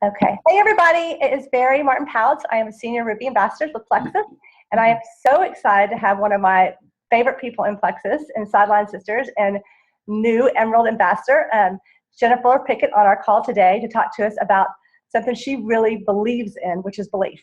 Okay. Hey, everybody. It is Barry Martin-Pautz. I am a senior Ruby ambassador with Plexus, and I am so excited to have one of my favorite people in Plexus and Sideline Sisters and new Emerald ambassador, Jennifer Pickett, on our call today to talk to us about something she really believes in, which is belief.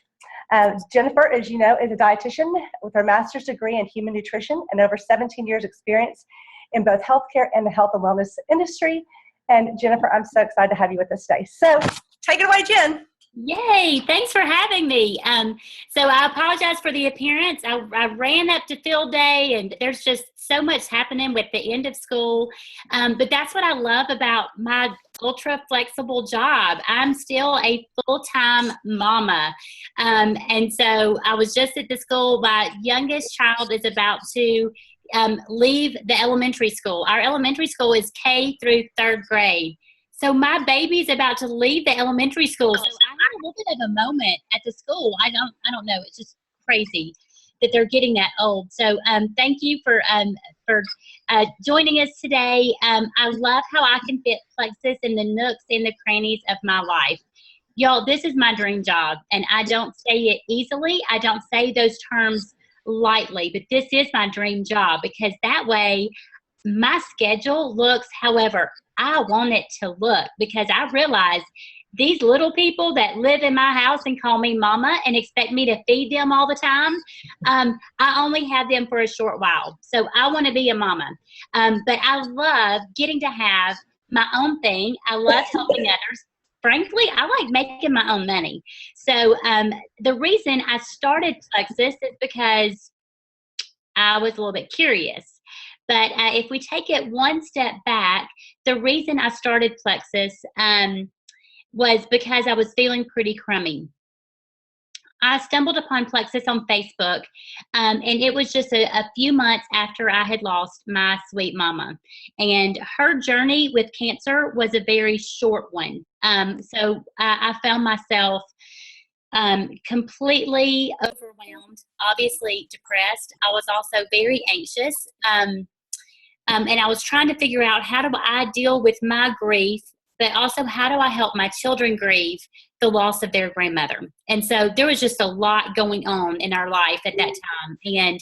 Jennifer, as you know, is a dietitian with her master's degree in human nutrition and over 17 years experience in both healthcare and the health and wellness industry. And Jennifer, I'm so excited to have you with us today. So take it away, Jen. Yay, thanks for having me. So I apologize for the appearance. I ran up to field day and there's just so much happening with the end of school. But that's what I love about my ultra flexible job. I'm still a full-time mama. And so I was just at the school. My youngest child is about to leave the elementary school. Our elementary school is K through third grade. So my baby's about to leave the elementary school. So I had a little bit of a moment at the school. I don't know. It's just crazy that they're getting that old. So thank you for joining us today. I love how I can fit Plexus in the nooks and the crannies of my life. Y'all, this is my dream job, and I don't say it easily. I don't say those terms lightly, but this is my dream job because that way my schedule looks however I want it to look, because I realize these little people that live in my house and call me mama and expect me to feed them all the time, I only have them for a short while. So I want to be a mama. But I love getting to have my own thing. I love helping others. Frankly, I like making my own money. So the reason I started Plexus is because I was a little bit curious. But if we take it one step back, the reason I started Plexus was because I was feeling pretty crummy. I stumbled upon Plexus on Facebook, and it was just a few months after I had lost my sweet mama. And her journey with cancer was a very short one. So I found myself completely overwhelmed, obviously depressed. I was also very anxious. And I was trying to figure out, how do I deal with my grief, but also how do I help my children grieve the loss of their grandmother? And so there was just a lot going on in our life at that time. And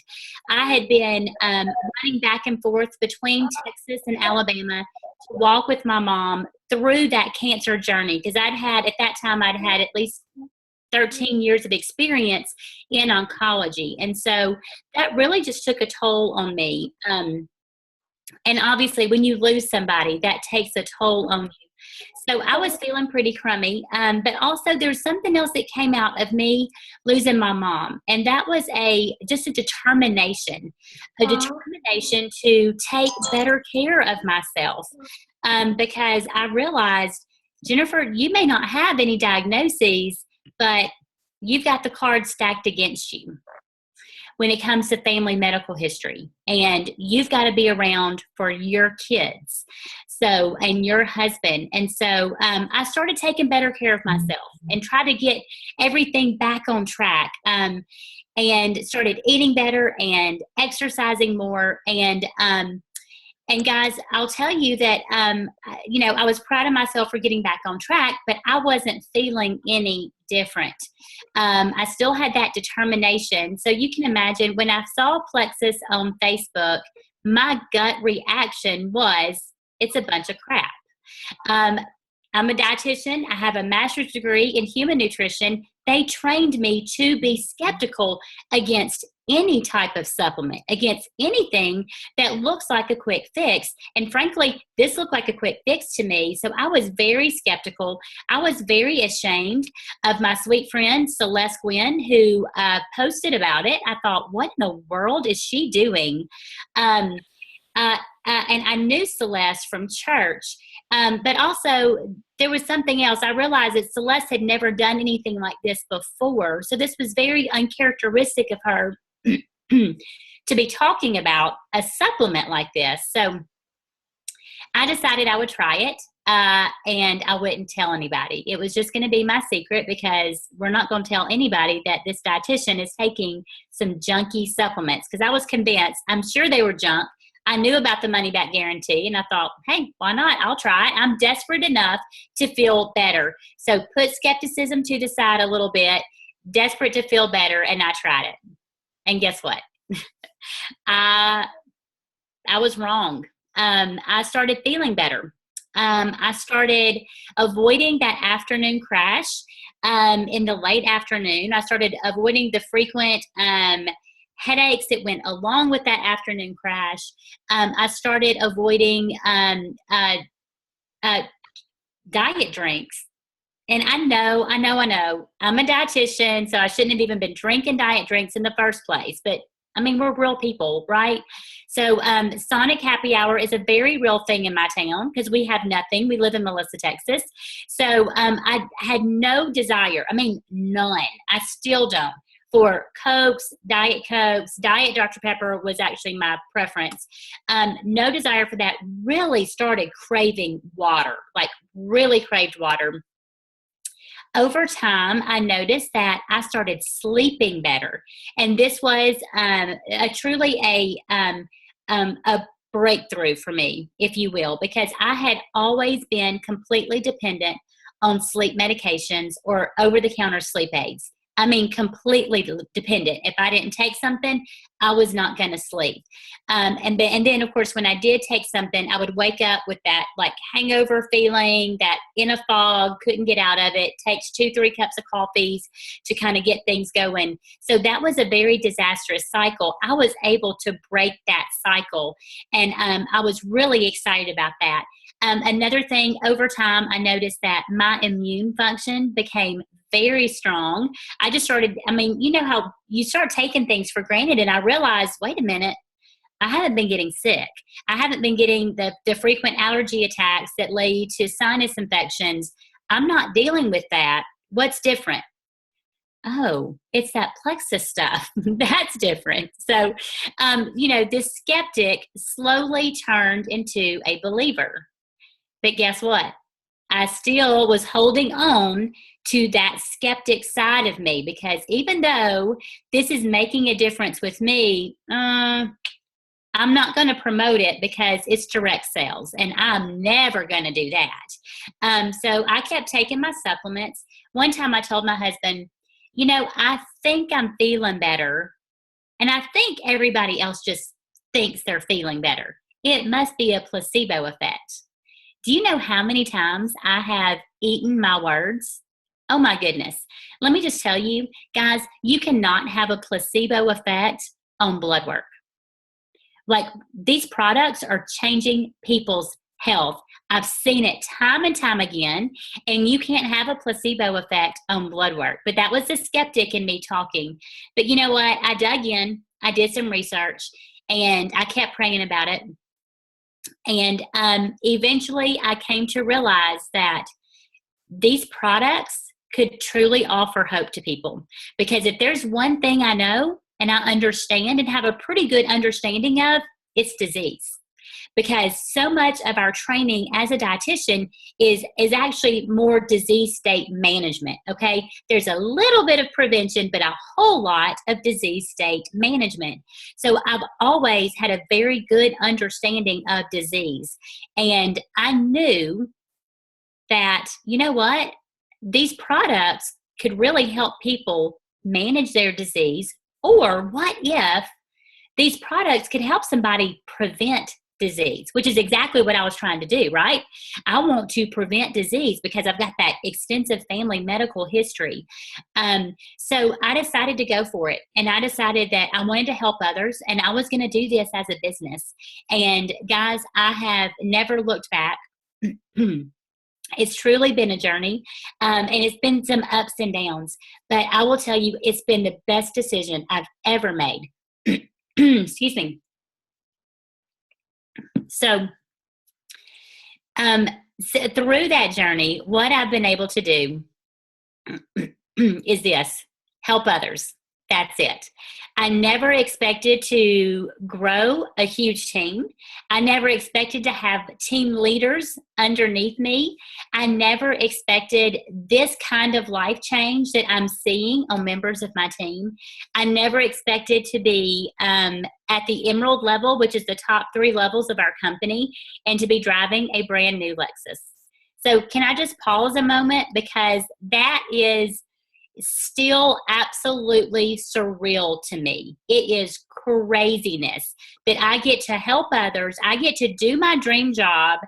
I had been running back and forth between Texas and Alabama to walk with my mom through that cancer journey, because at that time I'd had at least 13 years of experience in oncology. And so that really just took a toll on me. And obviously, when you lose somebody, that takes a toll on you. So I was feeling pretty crummy. But also, there's something else that came out of me losing my mom. And that was just a determination to take better care of myself. Because I realized, Jennifer, you may not have any diagnoses, but you've got the cards stacked against you when it comes to family medical history, and you've got to be around for your kids, and your husband. And so I started taking better care of myself and try to get everything back on track, and started eating better and exercising more. And guys, I'll tell you that, I was proud of myself for getting back on track, but I wasn't feeling any different. I still had that determination. So you can imagine, when I saw Plexus on Facebook, my gut reaction was, it's a bunch of crap. I'm a dietitian. I have a master's degree in human nutrition. They trained me to be skeptical against any type of supplement, against anything that looks like a quick fix. And frankly, this looked like a quick fix to me. So I was very skeptical. I was very ashamed of my sweet friend, Celeste Gwynn, who posted about it. I thought, what in the world is she doing? And I knew Celeste from church. But also, there was something else. I realized that Celeste had never done anything like this before. So this was very uncharacteristic of her to be talking about a supplement like this. So I decided I would try it, and I wouldn't tell anybody. It was just going to be my secret, because we're not going to tell anybody that this dietitian is taking some junky supplements, because I was convinced, I'm sure they were junk. I knew about the money back guarantee, and I thought, hey, why not? I'll try it. I'm desperate enough to feel better. So put skepticism to the side a little bit, desperate to feel better, and I tried it. And guess what? I was wrong. I started feeling better. I started avoiding that afternoon crash in the late afternoon. I started avoiding the frequent headaches that went along with that afternoon crash. I started avoiding diet drinks. And I know. I'm a dietitian, so I shouldn't have even been drinking diet drinks in the first place. But I mean, we're real people, right? So Sonic Happy Hour is a very real thing in my town because we have nothing. We live in Melissa, Texas. So I had no desire. I mean, none. I still don't. For Cokes, Diet Dr. Pepper was actually my preference. No desire for that. Really started craving water, like really craved water. Over time, I noticed that I started sleeping better. And this was truly a breakthrough for me, if you will, because I had always been completely dependent on sleep medications or over-the-counter sleep aids. I mean, completely dependent. If I didn't take something, I was not going to sleep. And then, of course, when I did take something, I would wake up with that like hangover feeling, that in a fog, couldn't get out of it. Takes 2-3 cups of coffees to kind of get things going. So that was a very disastrous cycle. I was able to break that cycle, and I was really excited about that. Another thing, over time, I noticed that my immune function became very strong. I just started, I mean, you know how you start taking things for granted, and I realized, wait a minute, I haven't been getting sick. I haven't been getting the frequent allergy attacks that lead to sinus infections. I'm not dealing with that. What's different? Oh, it's that plexus stuff. That's different. So, this skeptic slowly turned into a believer. But guess what? I still was holding on to that skeptic side of me, because even though this is making a difference with me, I'm not going to promote it because it's direct sales, and I'm never going to do that. So I kept taking my supplements. One time I told my husband, I think I'm feeling better, and I think everybody else just thinks they're feeling better. It must be a placebo effect. Do you know how many times I have eaten my words? Oh my goodness. Let me just tell you, guys, you cannot have a placebo effect on blood work. Like, these products are changing people's health. I've seen it time and time again, and you can't have a placebo effect on blood work. But that was the skeptic in me talking. But you know what? I dug in, I did some research, and I kept praying about it. And eventually I came to realize that these products could truly offer hope to people. Because if there's one thing I know and I understand and have a pretty good understanding of, it's disease. Because so much of our training as a dietitian is actually more disease state management, okay? There's a little bit of prevention, but a whole lot of disease state management. So I've always had a very good understanding of disease. And I knew that, you know what? These products could really help people manage their disease. Or what if these products could help somebody prevent disease, which is exactly what I was trying to do, right? I want to prevent disease because I've got that extensive family medical history. So I decided to go for it, and I decided that I wanted to help others, and I was going to do this as a business. And guys, I have never looked back. It's truly been a journey, and it's been some ups and downs, but I will tell you, it's been the best decision I've ever made. Excuse me. So through that journey, what I've been able to do is this: help others. That's it. I never expected to grow a huge team. I never expected to have team leaders underneath me. I never expected this kind of life change that I'm seeing on members of my team. I never expected to be at the Emerald level, which is the top 3 levels of our company, and to be driving a brand new Lexus. So can I just pause a moment, because that is still absolutely surreal to me. It is craziness that I get to help others. I get to do my dream job.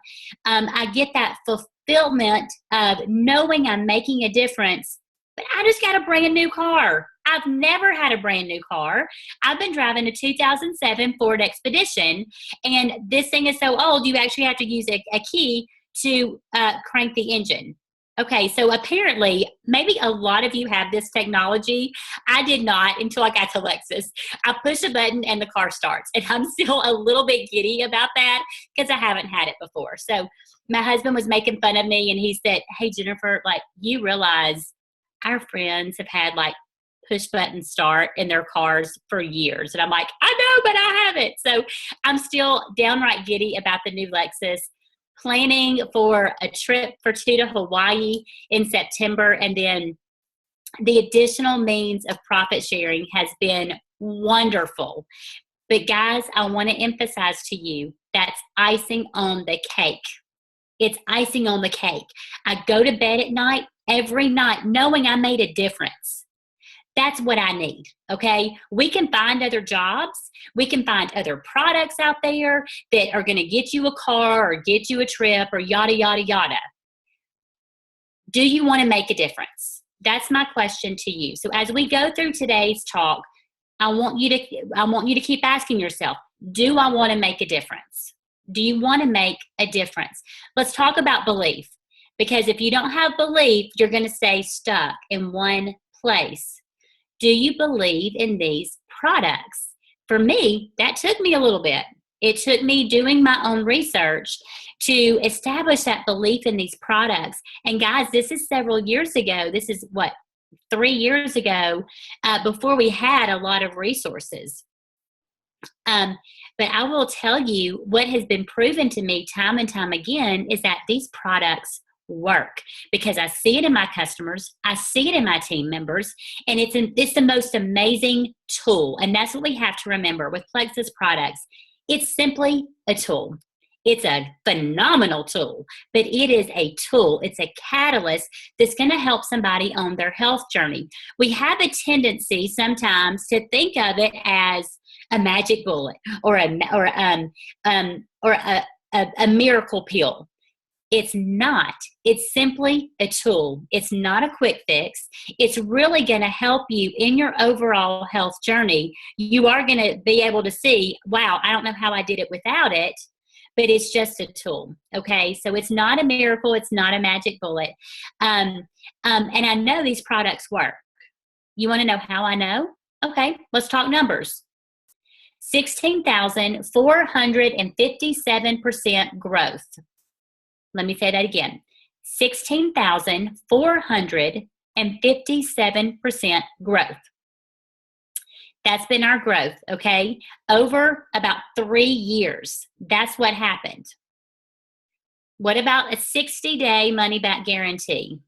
I get that fulfillment of knowing I'm making a difference, but I just got a brand new car. I've never had a brand new car. I've been driving a 2007 Ford Expedition, and this thing is so old, you actually have to use a key to crank the engine. Okay, so apparently, maybe a lot of you have this technology. I did not until I got to Lexus. I push a button and the car starts, and I'm still a little bit giddy about that because I haven't had it before. So my husband was making fun of me, and he said, "Hey, Jennifer, like, you realize our friends have had like push button start in their cars for years." And I'm like, "I know, but I haven't." So I'm still downright giddy about the new Lexus. Planning for a trip for 2 to Hawaii in September, and then the additional means of profit sharing has been wonderful. But guys, I want to emphasize to you, that's icing on the cake. It's icing on the cake. I go to bed at night, every night, knowing I made a difference. That's what I need, okay? We can find other jobs. We can find other products out there that are going to get you a car or get you a trip or yada, yada, yada. Do you want to make a difference? That's my question to you. So as we go through today's talk, I want you to keep asking yourself, do I want to make a difference? Do you want to make a difference? Let's talk about belief, because if you don't have belief, you're going to stay stuck in one place. Do you believe in these products? For me, that took me a little bit. It took me doing my own research to establish that belief in these products. And guys, this is several years ago. This is 3 years ago, before we had a lot of resources. But I will tell you, what has been proven to me time and time again is that these products work, because I see it in my customers, I see it in my team members, and it's the most amazing tool. And that's what we have to remember with Plexus products. It's simply a tool. It's a phenomenal tool, but it is a tool. It's a catalyst that's going to help somebody on their health journey. We have a tendency sometimes to think of it as a magic bullet or a miracle pill. It's not. It's simply a tool. It's not a quick fix. It's really going to help you in your overall health journey. You are going to be able to see, wow, I don't know how I did it without it, but it's just a tool. Okay, so it's not a miracle. It's not a magic bullet. And I know these products work. You want to know how I know? Okay, let's talk numbers. 16,457% growth. Let me say that again. 16,457% growth. That's been our growth, okay? Over about 3 years. That's what happened. What about a 60-day money-back guarantee?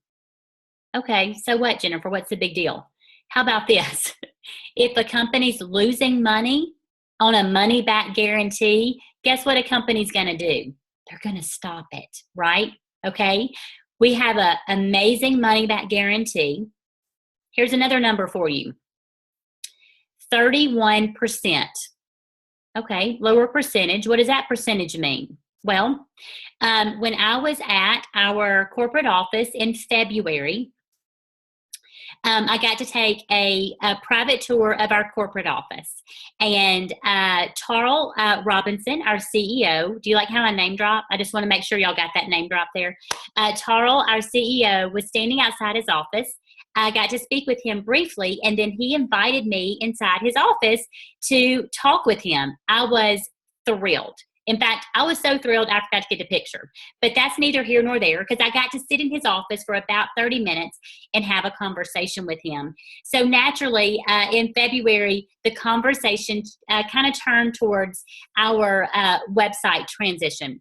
Okay, so what, Jennifer? What's the big deal? How about this? If a company's losing money on a money-back guarantee, guess what a company's going to do? They're going to stop it, right? Okay. We have an amazing money back guarantee. Here's another number for you. 31%. Okay. Lower percentage. What does that percentage mean? Well, when I was at our corporate office in February, I got to take a private tour of our corporate office. And Tarl Robinson, our CEO, do you like how I name drop? I just want to make sure y'all got that name drop there. Tarl, our CEO, was standing outside his office. I got to speak with him briefly, and then he invited me inside his office to talk with him. I was thrilled. In fact, I was so thrilled I forgot to get the picture. But that's neither here nor there because I got to sit in his office for about 30 minutes and have a conversation with him. So naturally, in February, the conversation kind of turned towards our website transition.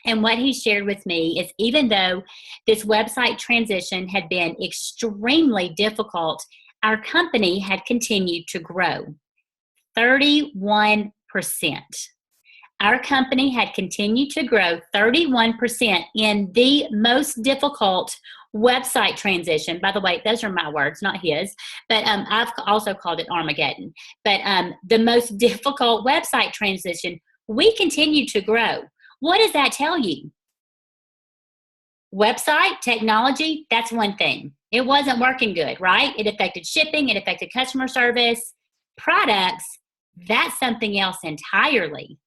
And what he shared with me is even though this website transition had been extremely difficult, our company had continued to grow 31%. Our company had continued to grow 31% in the most difficult website transition. By the way, those are my words, not his, but I've also called it Armageddon. But the most difficult website transition, we continued to grow. What does that tell you? Website technology, that's one thing. It wasn't working good, right? It affected shipping, it affected customer service. Products, that's something else entirely.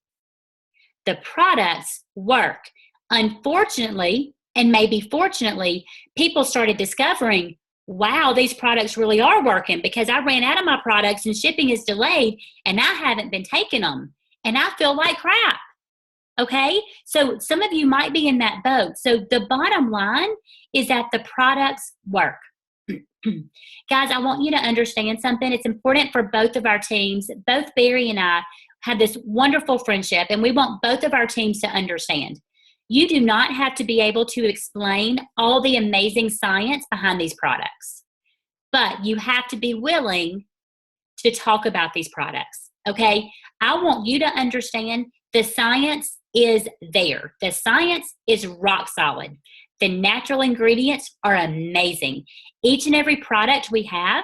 The products work. Unfortunately, and maybe fortunately, people started discovering, wow, these products really are working because I ran out of my products and shipping is delayed and I haven't been taking them and I feel like crap. Okay, so some of you might be in that boat. So the bottom line is that the products work. Guys, I want you to understand something. It's important for both of our teams. Both Barry and I have this wonderful friendship, and we want both of our teams to understand. You do not have to be able to explain all the amazing science behind these products, but you have to be willing to talk about these products, okay? I want you to understand the science is there. The science is rock solid. The natural ingredients are amazing. Each and every product we have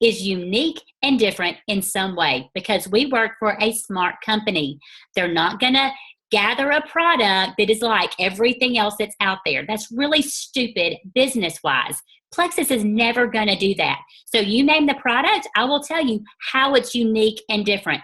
is unique and different in some way because we work for a smart company. They're not going to gather a product that is like everything else that's out there. That's really stupid business-wise. Plexus is never going to do that. So you name the product, I will tell you how it's unique and different.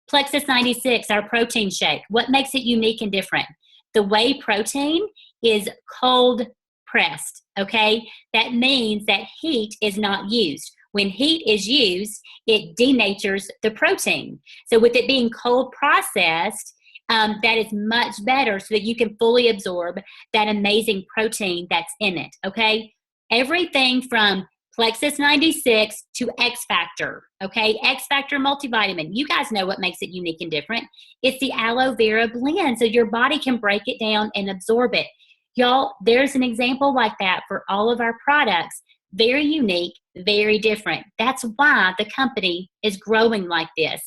Plexus 96, our protein shake. What makes it unique and different? The whey protein is cold pressed, okay? That means that heat is not used. When heat is used, it denatures the protein. So with it being cold processed, that is much better so that you can fully absorb that amazing protein that's in it, okay? Everything from Plexus 96 to X Factor, okay? X Factor multivitamin. You guys know what makes it unique and different. It's the aloe vera blend, so your body can break it down and absorb it. Y'all, there's an example like that for all of our products. Very unique, very different. That's why the company is growing like this.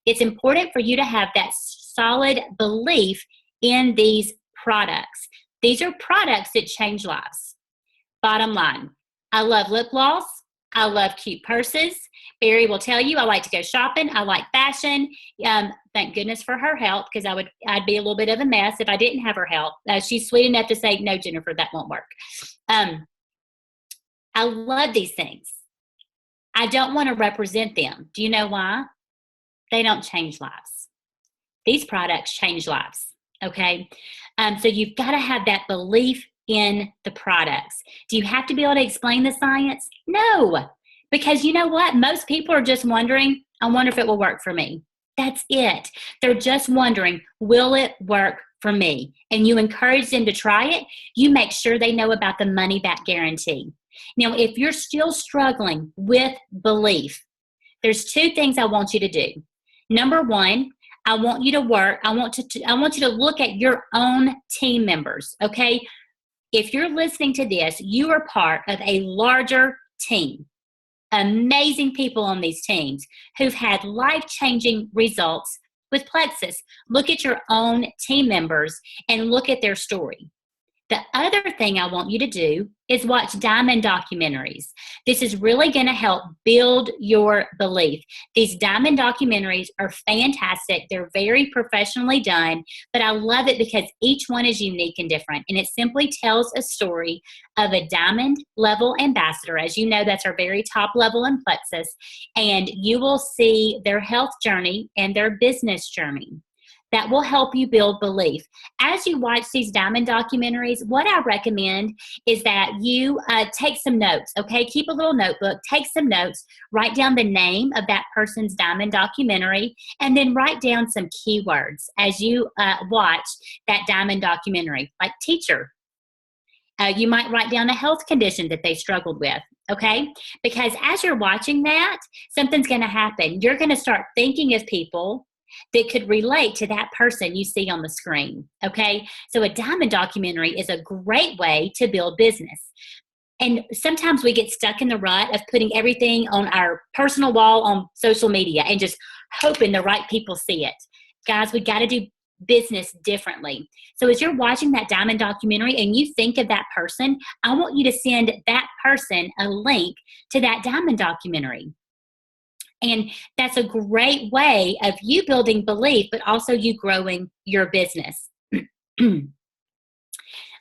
It's important for you to have that solid belief in these products. These are products that change lives. Bottom line, I love lip gloss. I love cute purses. Barry will tell you I like to go shopping. I like fashion. Thank goodness for her help because I'd be a little bit of a mess if I didn't have her help. She's sweet enough to say, no, Jennifer, that won't work. I love these things. I don't want to represent them. Do you know why? They don't change lives. These products change lives, okay? So you've got to have that belief in the products. Do you have to be able to explain the science? No, because you know what? Most people are just wondering, I wonder if it will work for me. That's it. They're just wondering, will it work for me? And you encourage them to try it. You make sure they know about the money back guarantee. Now, if you're still struggling with belief, there's two things I want you to do. Number one, I want you to look at your own team members, okay? If you're listening to this, you are part of a larger team. Amazing people on these teams who've had life-changing results with Plexus. Look at your own team members and look at their story. The other thing I want you to do is watch diamond documentaries. This is really going to help build your belief. These diamond documentaries are fantastic. They're very professionally done, but I love it because each one is unique and different, and it simply tells a story of a diamond level ambassador. As you know, that's our very top level in Plexus, and you will see their health journey and their business journey. that will help you build belief. As you watch these diamond documentaries, what I recommend is that you take some notes, okay? Keep a little notebook, take some notes, write down the name of that person's diamond documentary, and then write down some keywords as you watch that diamond documentary, like teacher. You might write down a health condition that they struggled with, okay? Because as you're watching that, something's going to happen. You're going to start thinking of people that could relate to that person you see on the screen, okay? So a diamond documentary is a great way to build business. And sometimes we get stuck in the rut of putting everything on our personal wall on social media and just hoping the right people see it. Guys, we got to do business differently. So as you're watching that diamond documentary and you think of that person, I want you to send that person a link to that diamond documentary. And that's a great way of you building belief, but also you growing your business.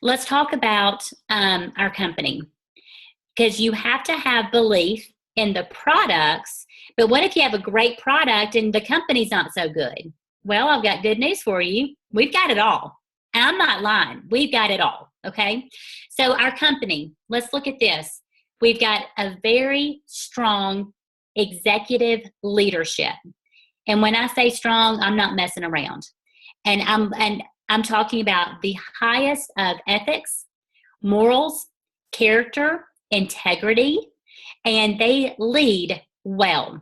Let's talk about our company, because you have to have belief in the products. But what if you have a great product and the company's not so good? Well, I've got good news for you. We've got it all. I'm not lying. We've got it all, okay? So our company, let's look at this. We've got a very strong executive leadership. And when I say strong, I'm not messing around. And I'm talking about the highest of ethics, morals, character, integrity, and they lead well.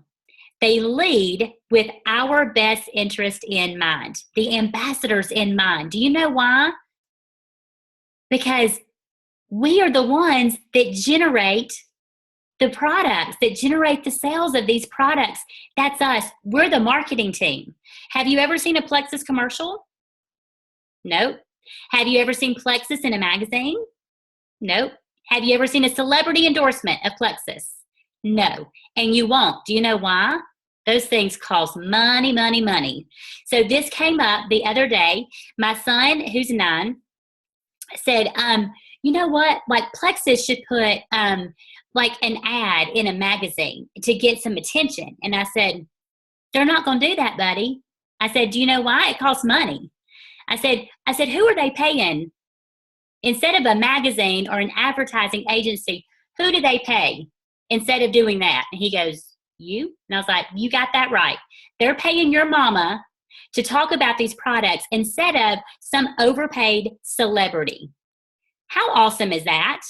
They lead with our best interest in mind, the ambassadors in mind. Do you know why? Because we are the ones that generate the products, that generate the sales of these products. That's us. We're the marketing team. Have you ever seen a Plexus commercial? Nope. Have you ever seen Plexus in a magazine? Nope. Have you ever seen a celebrity endorsement of Plexus? No. And you won't. Do you know why? Those things cost money, money, money. So this came up the other day. My son, who's 9, said, you know what? Like Plexus should put like an ad in a magazine to get some attention. And I said, they're not going to do that, buddy. I said, do you know why? It costs money. I said, who are they paying? Instead of a magazine or an advertising agency, who do they pay instead of doing that? And he goes, you? And I was like, you got that right. They're paying your mama to talk about these products instead of some overpaid celebrity. How awesome is that?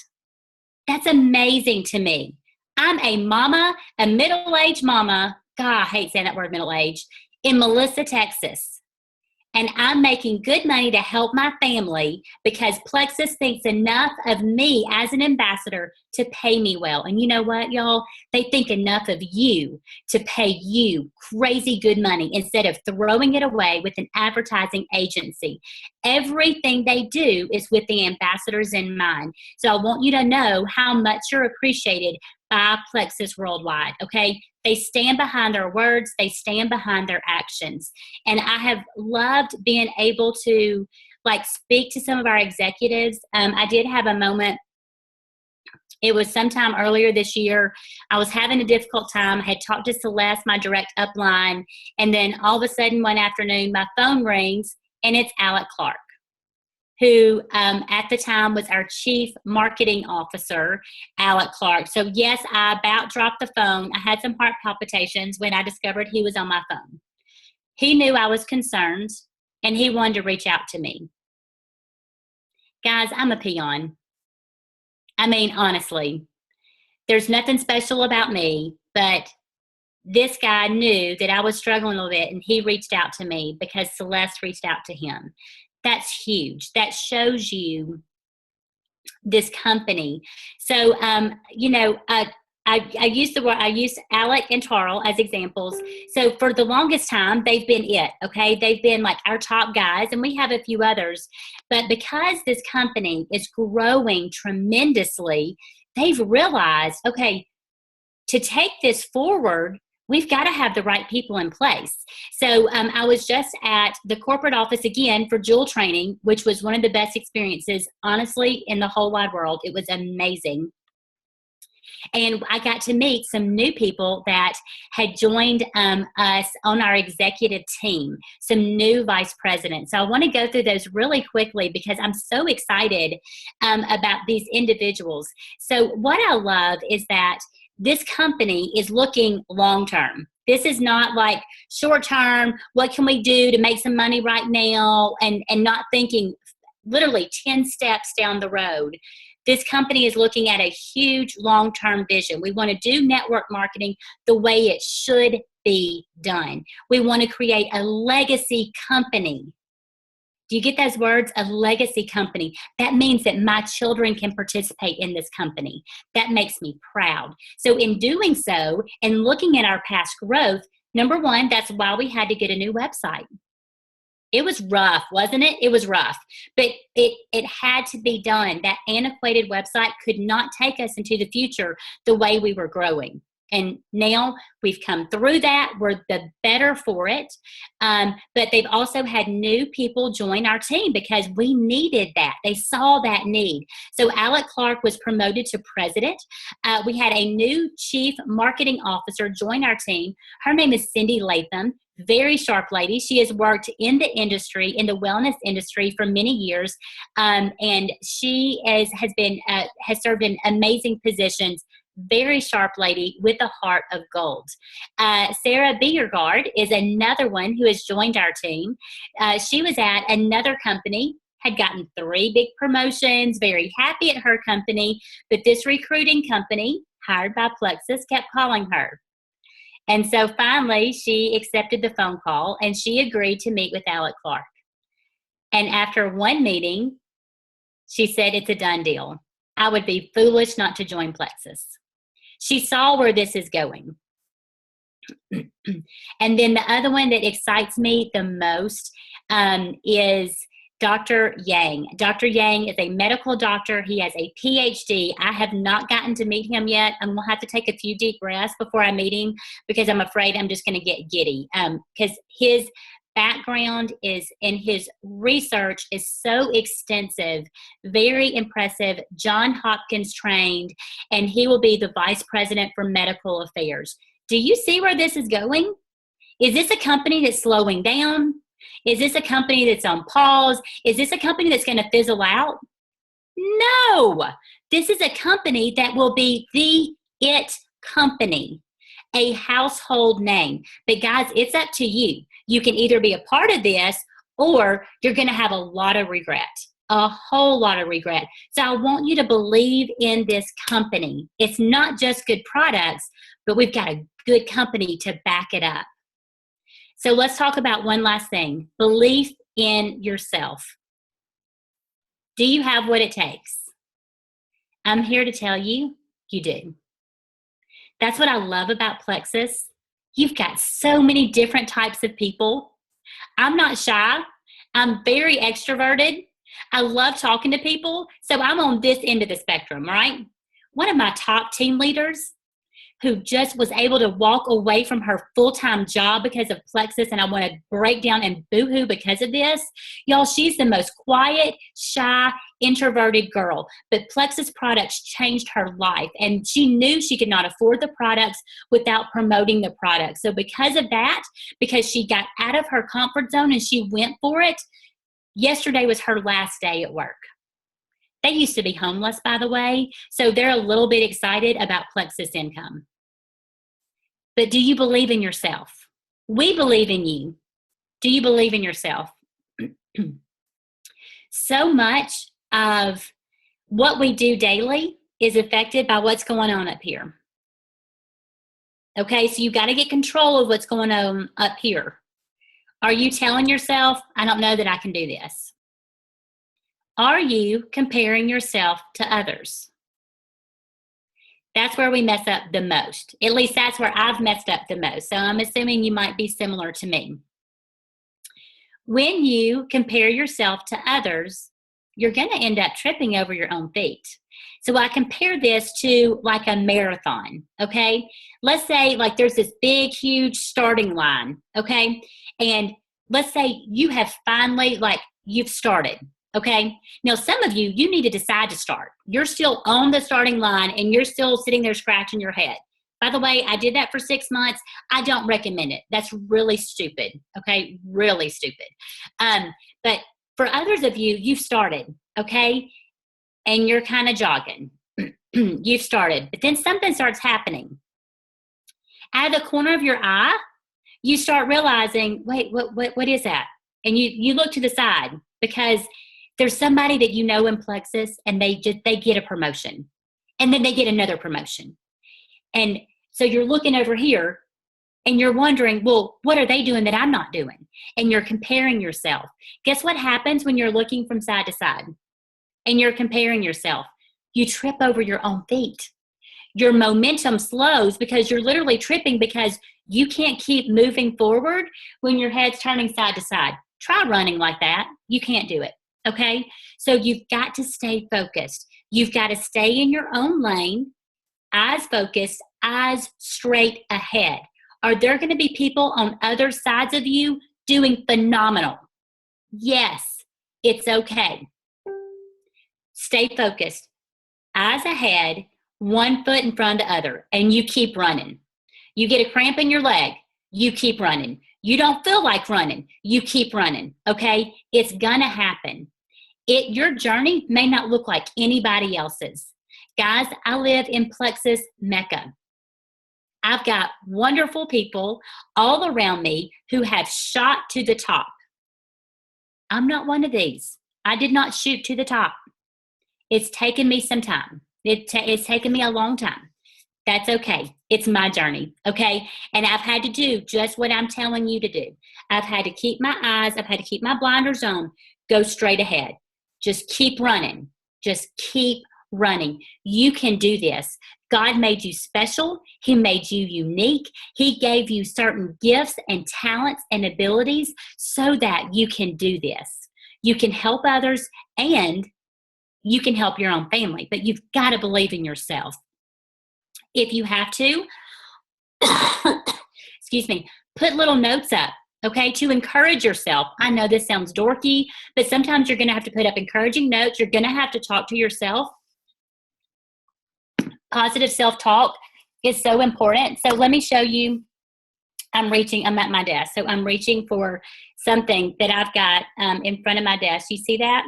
That's amazing to me. I'm a mama, a middle-aged mama. God, I hate saying that word, middle-aged, in Melissa, Texas. And I'm making good money to help my family because Plexus thinks enough of me as an ambassador to pay me well. And you know what, y'all? They think enough of you to pay you crazy good money instead of throwing it away with an advertising agency. Everything they do is with the ambassadors in mind. So I want you to know how much you're appreciated by Plexus worldwide, okay? They stand behind their words. They stand behind their actions. And I have loved being able to like speak to some of our executives. I did have a moment. It was sometime earlier this year. I was having a difficult time. I had talked to Celeste, my direct upline. And then all of a sudden one afternoon, my phone rings and it's Alec Clark, who at the time was our chief marketing officer, Alec Clark. So yes, I about dropped the phone. I had some heart palpitations when I discovered he was on my phone. He knew I was concerned and he wanted to reach out to me. Guys, I'm a peon. I mean, honestly, there's nothing special about me, but this guy knew that I was struggling a little bit and he reached out to me because Celeste reached out to him. That's huge. That shows you this company. So, I used Alec and Tarl as examples. So for the longest time, they've been it, okay? They've been like our top guys, and we have a few others. But because this company is growing tremendously, they've realized, okay, to take this forward, we've got to have the right people in place. So I was just at the corporate office again for Jewel training, which was one of the best experiences, honestly, in the whole wide world. It was amazing. And I got to meet some new people that had joined us on our executive team, some new vice presidents. So I want to go through those really quickly because I'm so excited about these individuals. So what I love is that this company is looking long-term. This is not like short-term, what can we do to make some money right now, and not thinking literally 10 steps down the road. This company is looking at a huge long-term vision. We want to do network marketing the way it should be done. We want to create a legacy company. Do you get those words? A legacy company. That means that my children can participate in this company. That makes me proud. So in doing so and looking at our past growth, number one, that's why we had to get a new website. It was rough, wasn't it? It was rough, but it had to be done. That antiquated website could not take us into the future the way we were growing. And now we've come through that. We're the better for it. But they've also had new people join our team because we needed that. They saw that need. So Alec Clark was promoted to president. We had a new chief marketing officer join our team. Her name is Cindy Latham. Very sharp lady. She has worked in the industry, in the wellness industry for many years. And she has served in amazing positions. Very sharp lady with a heart of gold. Sarah Biergard is another one who has joined our team. She was at another company, had gotten 3 big promotions, very happy at her company, but this recruiting company hired by Plexus kept calling her. And so finally, she accepted the phone call and she agreed to meet with Alec Clark. And after one meeting, she said, it's a done deal. I would be foolish not to join Plexus. She saw where this is going. And then the other one that excites me the most is Dr. Yang. Dr. Yang is a medical doctor. He has a PhD. I have not gotten to meet him yet. I'm going to have to take a few deep breaths before I meet him because I'm afraid I'm just going to get giddy because his background is and his research is so extensive, very impressive, John Hopkins trained, and he will be the vice president for medical affairs. Do you see where this is going? Is this a company that's slowing down? Is this a company that's on pause? Is this a company that's going to fizzle out? No, this is a company that will be the it company, a household name. But guys, it's up to you. You can either be a part of this or you're going to have a lot of regret, a whole lot of regret. So I want you to believe in this company. It's not just good products, but we've got a good company to back it up. So let's talk about one last thing, belief in yourself. Do you have what it takes? I'm here to tell you, you do. That's what I love about Plexus. You've got so many different types of people. I'm not shy. I'm very extroverted. I love talking to people. So I'm on this end of the spectrum, right? One of my top team leaders who just was able to walk away from her full-time job because of Plexus, and I want to break down and boo-hoo because of this. Y'all, she's the most quiet, shy, introverted girl, but Plexus products changed her life, and she knew she could not afford the products without promoting the products. So because of that, because she got out of her comfort zone and she went for it, yesterday was her last day at work. They used to be homeless, by the way, so they're a little bit excited about Plexus income. But do you believe in yourself? We believe in you. Do you believe in yourself? So much of what we do daily is affected by what's going on up here. Okay, so you've got to get control of what's going on up here. Are you telling yourself, I don't know that I can do this? Are you comparing yourself to others? That's where we mess up the most. At least that's where I've messed up the most. So I'm assuming you might be similar to me. When you compare yourself to others, you're going to end up tripping over your own feet. So I compare this to like a marathon, okay? Let's say like there's this big, huge starting line, okay? And let's say you have finally, like you've started, Okay. Now, some of you, you need to decide to start. You're still on the starting line and you're still sitting there scratching your head. By the way, I did that for 6 months. I don't recommend it. That's really stupid. Okay. Really stupid. But for others of you, you've started. Okay. And you're kind of jogging. You've started, but then something starts happening. Out of the corner of your eye, you start realizing, wait, what is that? And you look to the side because there's somebody that you know in Plexus and they get a promotion and then they get another promotion. And so you're looking over here and you're wondering, well, what are they doing that I'm not doing? And you're comparing yourself. Guess what happens when you're looking from side to side and you're comparing yourself? You trip over your own feet. Your momentum slows because you're literally tripping because you can't keep moving forward when your head's turning side to side. Try running like that. You can't do it. Okay? So you've got to stay focused. You've got to stay in your own lane, eyes focused, eyes straight ahead. Are there going to be people on other sides of you doing phenomenal? Yes, it's okay. Stay focused. Eyes ahead, one foot in front of the other, and you keep running. You get a cramp in your leg, you keep running. You don't feel like running, you keep running, okay? It's gonna happen. Your journey may not look like anybody else's. Guys, I live in Plexus Mecca. I've got wonderful people all around me who have shot to the top. I'm not one of these. I did not shoot to the top. It's taken me some time. It's taken me a long time. That's okay. It's my journey, okay? And I've had to do just what I'm telling you to do. I've had to keep my eyes, I've had to keep my blinders on, go straight ahead. Just keep running. Just keep running. You can do this. God made you special. He made you unique. He gave you certain gifts and talents and abilities so that you can do this. You can help others and you can help your own family, but you've got to believe in yourself. If you have to, excuse me, put little notes up, okay, to encourage yourself. I know this sounds dorky, but sometimes you're going to have to put up encouraging notes. You're going to have to talk to yourself. Positive self-talk is so important. So let me show you. I'm at my desk. So I'm reaching for something that I've got in front of my desk. You see that?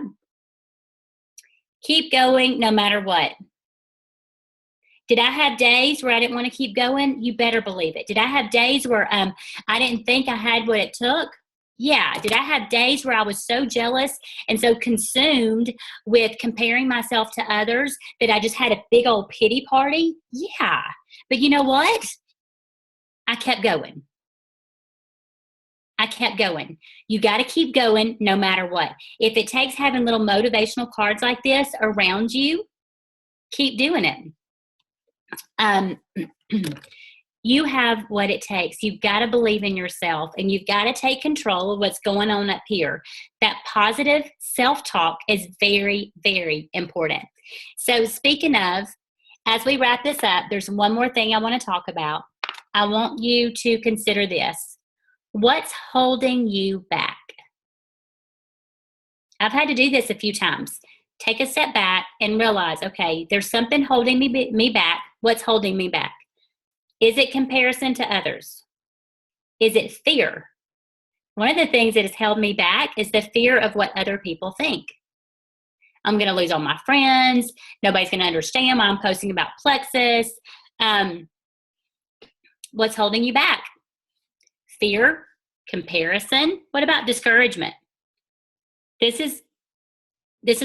Keep going no matter what. Did I have days where I didn't want to keep going? You better believe it. Did I have days where I didn't think I had what it took? Yeah. Did I have days where I was so jealous and so consumed with comparing myself to others that I just had a big old pity party? Yeah. But you know what? I kept going. I kept going. You got to keep going no matter what. If it takes having little motivational cards like this around you, keep doing it. You have what it takes. You've got to believe in yourself and you've got to take control of what's going on up here. That positive self-talk is very, very important. So speaking of, as we wrap this up, there's one more thing I want to talk about. I want you to consider this. What's holding you back? I've had to do this a few times. Take a step back and realize, okay, there's something holding me back. What's holding me back? Is it comparison to others? Is it fear? One of the things that has held me back is the fear of what other people think. I'm going to lose all my friends. Nobody's going to understand why I'm posting about Plexus. What's holding you back? Fear, comparison. What about discouragement? This is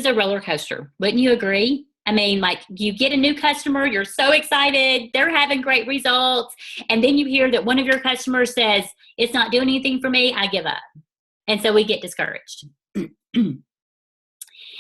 a roller coaster. Wouldn't you agree? I mean, like you get a new customer, you're so excited, they're having great results, and then you hear that one of your customers says, it's not doing anything for me, I give up. And so we get discouraged. And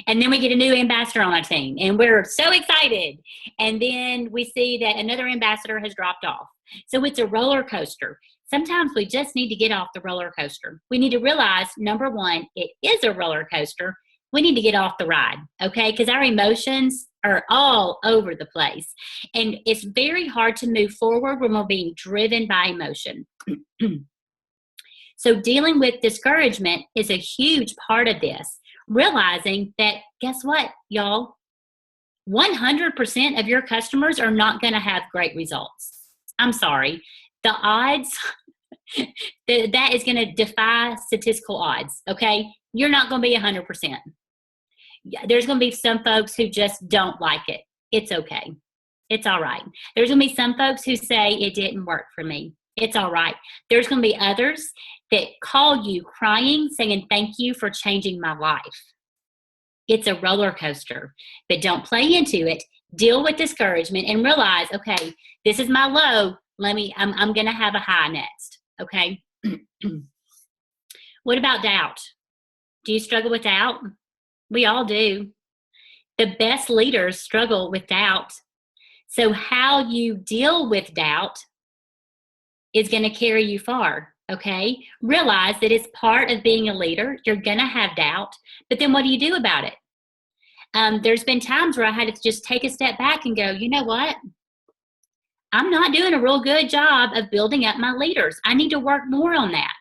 then we get a new ambassador on our team, and we're so excited. And then we see that another ambassador has dropped off. So it's a roller coaster. Sometimes we just need to get off the roller coaster. We need to realize, number one, it is a roller coaster. We need to get off the ride, okay? Because our emotions are all over the place. And it's very hard to move forward when we're being driven by emotion. So dealing with discouragement is a huge part of this. realizing that, guess what, y'all? 100% of your customers are not going to have great results. I'm sorry. The odds, that is going to defy statistical odds, okay? You're not going to be 100%. There's going to be some folks who just don't like it. It's okay. It's all right. There's going to be some folks who say it didn't work for me. It's all right. There's going to be others that call you crying, saying, thank you for changing my life. It's a roller coaster, but don't play into it. Deal with discouragement and realize, okay, this is my low. I'm going to have a high next. Okay. What about doubt? Do you struggle with doubt? We all do. The best leaders struggle with doubt. So how you deal with doubt is going to carry you far. Okay. Realize that it's part of being a leader. You're going to have doubt, but then what do you do about it? There's been times where I had to just take a step back and go, you know what? I'm not doing a real good job of building up my leaders. I need to work more on that.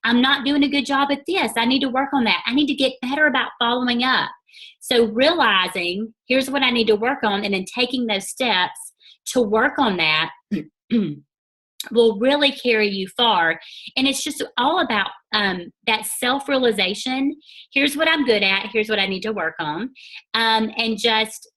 I'm not doing a good job at this. I need to work on that. I need to get better about following up. So realizing, here's what I need to work on, and then taking those steps to work on that will really carry you far. And it's just all about that self-realization. Here's what I'm good at. Here's what I need to work on. And just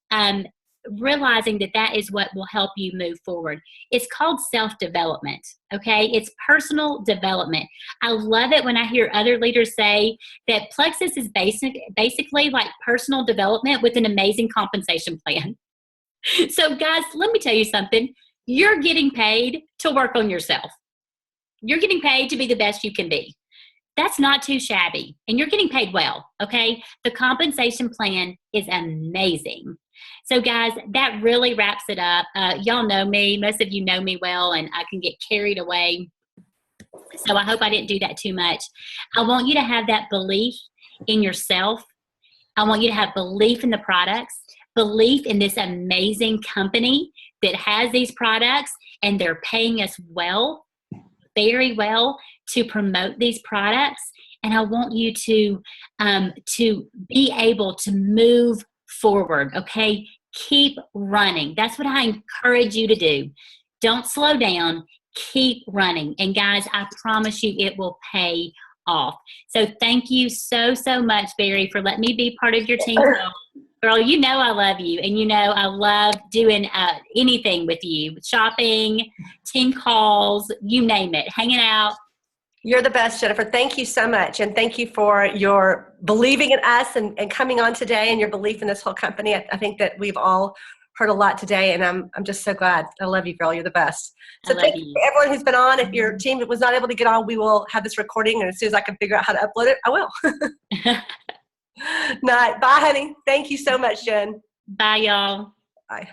realizing that is what will help you move forward. It's called self-development, okay? It's personal development. I love it when I hear other leaders say that Plexus is basically like personal development with an amazing compensation plan. So guys, let me tell you something. You're getting paid to work on yourself. You're getting paid to be the best you can be. That's not too shabby. And you're getting paid well, okay? The compensation plan is amazing. So guys, that really wraps it up. Y'all know me. Most of you know me well, and I can get carried away. So I hope I didn't do that too much. I want you to have that belief in yourself. I want you to have belief in the products, belief in this amazing company that has these products, and they're paying us well, very well, to promote these products. And I want you to be able to move forward, okay? Keep running. That's what I encourage you to do. Don't slow down. Keep running. And guys, I promise you it will pay off. So thank you so much, Barry, for letting me be part of your team. Girl, you know I love you, and you know I love doing anything with you. Shopping, team calls, you name it, hanging out. You're the best, Jennifer. Thank you so much. And thank you for your believing in us and coming on today, and your belief in this whole company. I think that we've all heard a lot today, and I'm just so glad. I love you, girl. You're the best. So thank you for everyone who's been on. If your team was not able to get on, we will have this recording, and as soon as I can figure out how to upload it, I will. Bye, honey. Thank you so much, Jen. Bye, y'all. Bye.